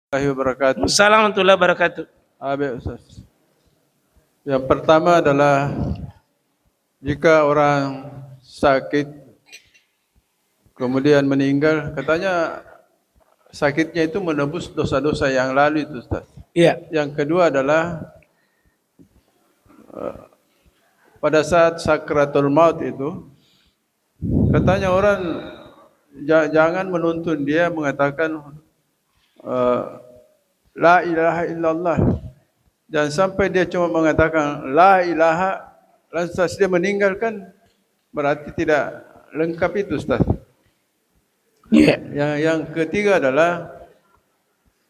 Wabarakatuh. Assalamualaikum warahmatullahi wabarakatuh. Ustaz. Yang pertama adalah jika orang sakit kemudian meninggal, katanya sakitnya itu menebus dosa-dosa yang lalu itu, Ustaz. Iya. Yang kedua adalah pada saat sakratul maut itu, katanya orang jangan menuntun dia mengatakan la ilaha illallah. Jangan sampai dia cuma mengatakan la ilaha, lantas dia meninggalkan, berarti tidak lengkap itu, Ustaz. Iya. Yang ketiga adalah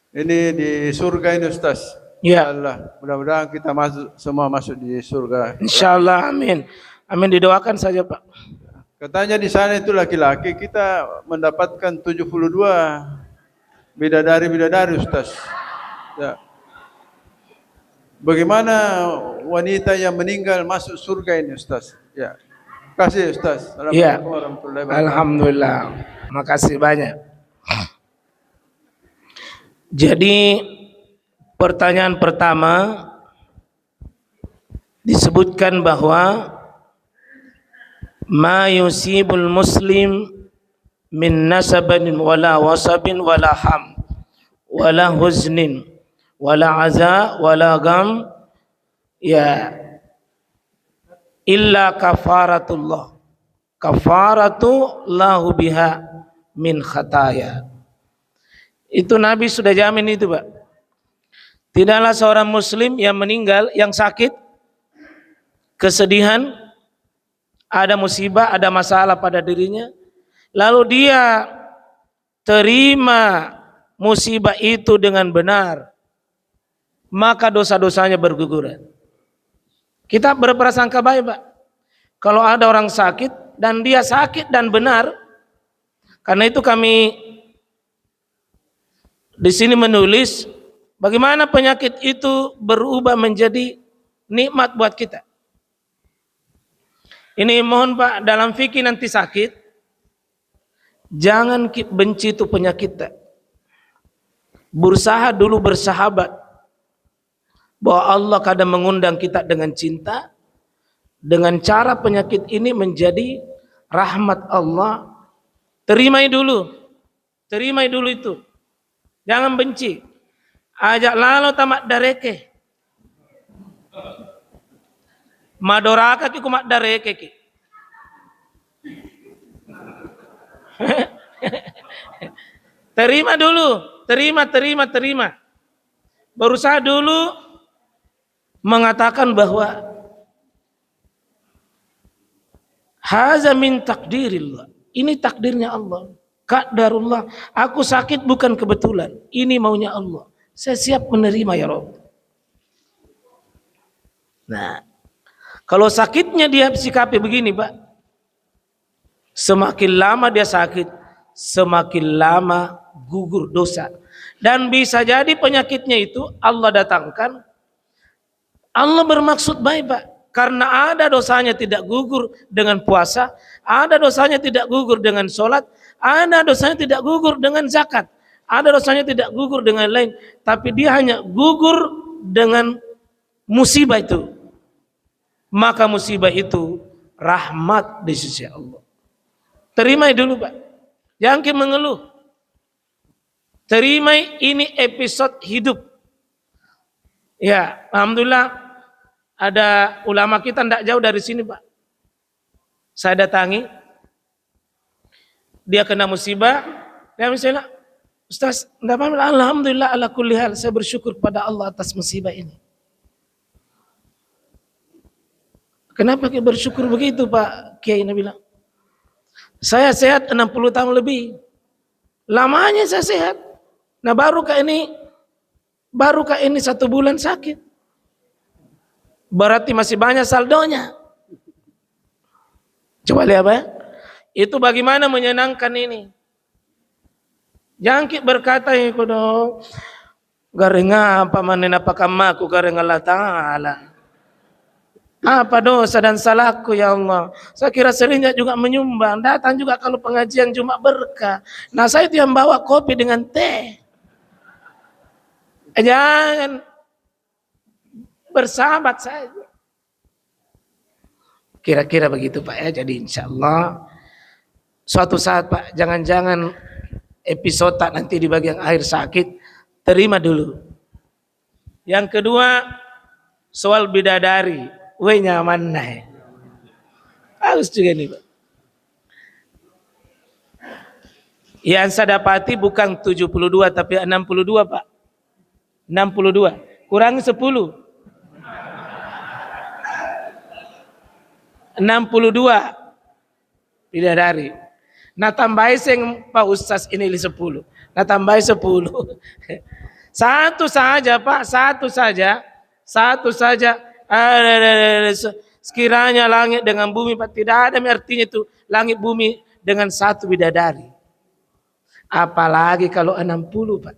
ini di surga ini, Ustaz. Iya. Allah, mudah-mudahan kita semua masuk di surga. Insyaallah, amin. Amin, didoakan saja, Pak. Katanya di sana itu laki-laki kita mendapatkan 72 bidadari, Ustaz. Ya. Bagaimana wanita yang meninggal masuk surga ini, Ustaz? Ya. Terima kasih, Ustaz. Assalamualaikum warahmatullahi wabarakatuh. Alhamdulillah. Makasih banyak. Jadi pertanyaan pertama disebutkan bahwa ma yusibul muslim min nasabin wala wasabin wala ham wala huznin wala aza wala gam ya illa kafaratullah kafaratu lahu biha min khataya. Itu Nabi sudah jamin itu, Pak. Tidaklah seorang muslim yang meninggal, yang sakit, kesedihan, ada musibah, ada masalah pada dirinya, lalu dia terima musibah itu dengan benar, maka dosa-dosanya berguguran. Kita berprasangka baik, Pak. Kalau ada orang sakit dan dia sakit dan benar, karena itu kami di sini menulis bagaimana penyakit itu berubah menjadi nikmat buat kita. Ini mohon, Pak, dalam fikih nanti sakit, jangan benci itu penyakit. Berusaha dulu bersahabat, bahwa Allah kadang mengundang kita dengan cinta, dengan cara penyakit ini menjadi rahmat Allah. Terimai dulu itu, jangan benci. Ajak lalu tamat dareke, madoraka ki kumat dareke ki. Terima dulu, terima. Berusaha dulu mengatakan bahwa haza min takdirillah, ini takdirnya Allah. Qadarullah, aku sakit bukan kebetulan, ini maunya Allah. Saya siap menerima ya Rabb. Nah, kalau sakitnya dia sikapi begini, Pak, semakin lama dia sakit, semakin lama gugur dosa. Dan bisa jadi penyakitnya itu Allah datangkan, Allah bermaksud baik, Pak. Karena ada dosanya tidak gugur dengan puasa, ada dosanya tidak gugur dengan sholat, ada dosanya tidak gugur dengan zakat, ada dosanya tidak gugur dengan lain, tapi dia hanya gugur dengan musibah itu. Maka musibah itu rahmat di sisi Allah. Terimai dulu, Pak. Jangan mengeluh. Terimai, ini episode hidup. Ya, alhamdulillah ada ulama kita tidak jauh dari sini, Pak. Saya datangi, dia kena musibah, dia misalnya, Ustaz, tidak apa-apa, alhamdulillah ala kulli hal, saya bersyukur pada Allah atas musibah ini. Kenapa kita bersyukur begitu, Pak Kiai? Bilang, saya sehat 60 tahun lebih, lamanya saya sehat. Nah barukah ini 1 bulan sakit, berarti masih banyak saldonya. Coba lihat, Pak, itu bagaimana menyenangkan ini. Jangan berkata dong, garenga apa manen apakah maku garenga Allah Ta'ala. Apa dosa dan salahku ya Allah. Saya kira seringnya juga menyumbang, datang juga kalau pengajian cuma berkah. Nah saya itu yang bawa kopi dengan teh. Jangan, bersahabat saja. Kira-kira begitu Pak ya. Jadi insya Allah suatu saat Pak, jangan-jangan episode nanti di bagian akhir sakit, terima dulu. Yang kedua, soal bidadari, nyaman nah. Harus juga nih Pak. Yang saya dapati bukan 72 tapi 62 Pak. 62 kurang 10. 62 bidadari. Nah tambahin sing Pak Ustaz ini 10. Nah tambahin 10. Satu saja Pak, satu saja. Satu saja. Sekiranya langit dengan bumi Pak, tidak ada artinya itu langit bumi dengan satu bidadari. Apalagi kalau 60 Pak.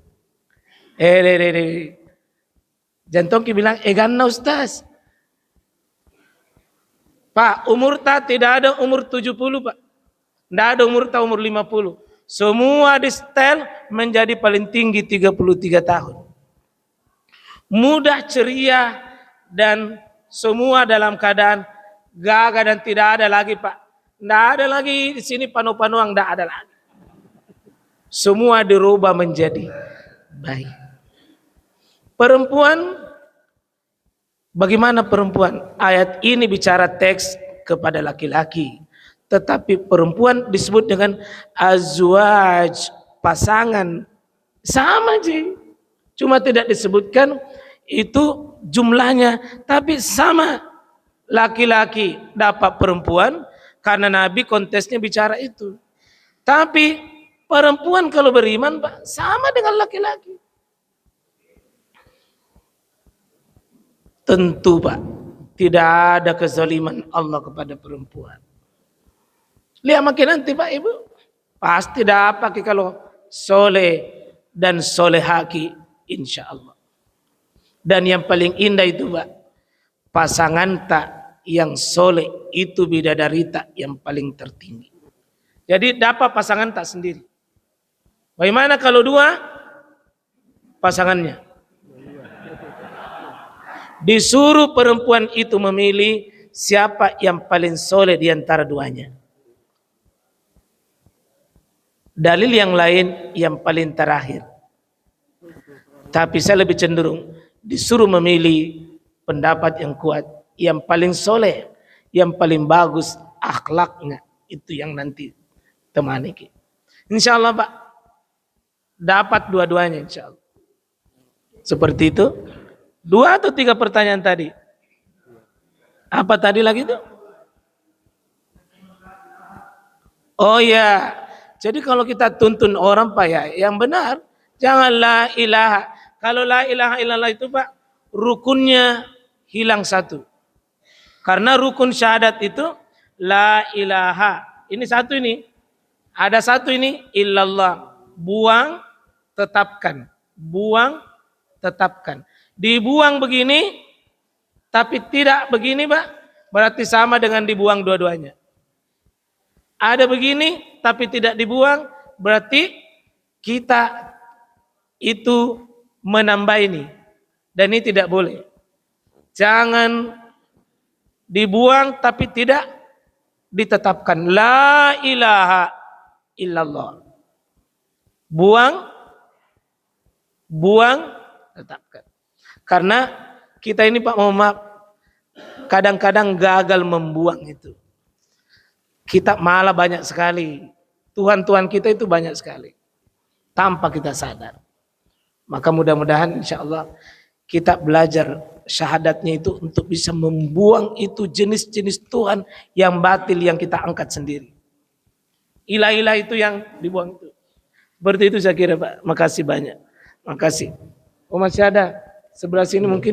Jantonki bilang, ganna Ustaz. Pak, umur tak tidak ada umur 70 Pak. Tidak ada umur tak umur 50. Semua di setel menjadi paling tinggi 33 tahun. Mudah, ceria, dan semua dalam keadaan gagah dan tidak ada lagi Pak. Tidak ada lagi di sini panu-panuang, tidak ada lagi. Semua dirubah menjadi baik. Perempuan, bagaimana perempuan? Ayat ini bicara teks kepada laki-laki, tetapi perempuan disebut dengan azwaj, pasangan, sama aja. Cuma tidak disebutkan itu jumlahnya, tapi sama. Laki-laki dapat perempuan karena Nabi kontesnya bicara itu. Tapi perempuan kalau beriman Pak, sama dengan laki-laki. Tentu Pak, tidak ada kezaliman Allah kepada perempuan. Lihat makin nanti Pak Ibu, pasti dapat kalau soleh dan solehaki insya Allah. Dan yang paling indah itu Pak, pasangan tak yang soleh itu bidadari tak yang paling tertinggi. Jadi dapat pasangan tak sendiri. Bagaimana kalau dua pasangannya? Disuruh perempuan itu memilih siapa yang paling soleh di antara duanya. Dalil yang lain yang paling terakhir. Tapi saya lebih cenderung disuruh memilih pendapat yang kuat, yang paling soleh, yang paling bagus akhlaknya, itu yang nanti temani kita. Insya Allah Pak, dapat dua-duanya insya Allah. Seperti itu. 2 atau 3 pertanyaan tadi? Apa tadi lagi tuh? Oh ya, jadi kalau kita tuntun orang Pak ya, yang benar, jangan la ilaha. Kalau la ilaha illallah itu Pak, rukunnya hilang satu. Karena rukun syahadat itu la ilaha. Ini satu ini. Ada satu ini illallah. Buang, tetapkan. Buang, tetapkan. Dibuang begini, tapi tidak begini Pak, berarti sama dengan dibuang dua-duanya. Ada begini, tapi tidak dibuang, berarti kita itu menambah ini. Dan ini tidak boleh. Jangan dibuang, tapi tidak ditetapkan. La ilaha illallah. Buang, tetapkan. Karena kita ini Pak, mohon maaf, kadang-kadang gagal membuang itu. Kita malah banyak sekali. Tuhan-Tuhan kita itu banyak sekali. Tanpa kita sadar. Maka mudah-mudahan insya Allah kita belajar syahadatnya itu untuk bisa membuang itu jenis-jenis Tuhan yang batil yang kita angkat sendiri. Ilah-ilah itu yang dibuang itu. Seperti itu saya kira Pak. Makasih banyak. Makasih. Oh masih ada. Sebelah sini mungkin.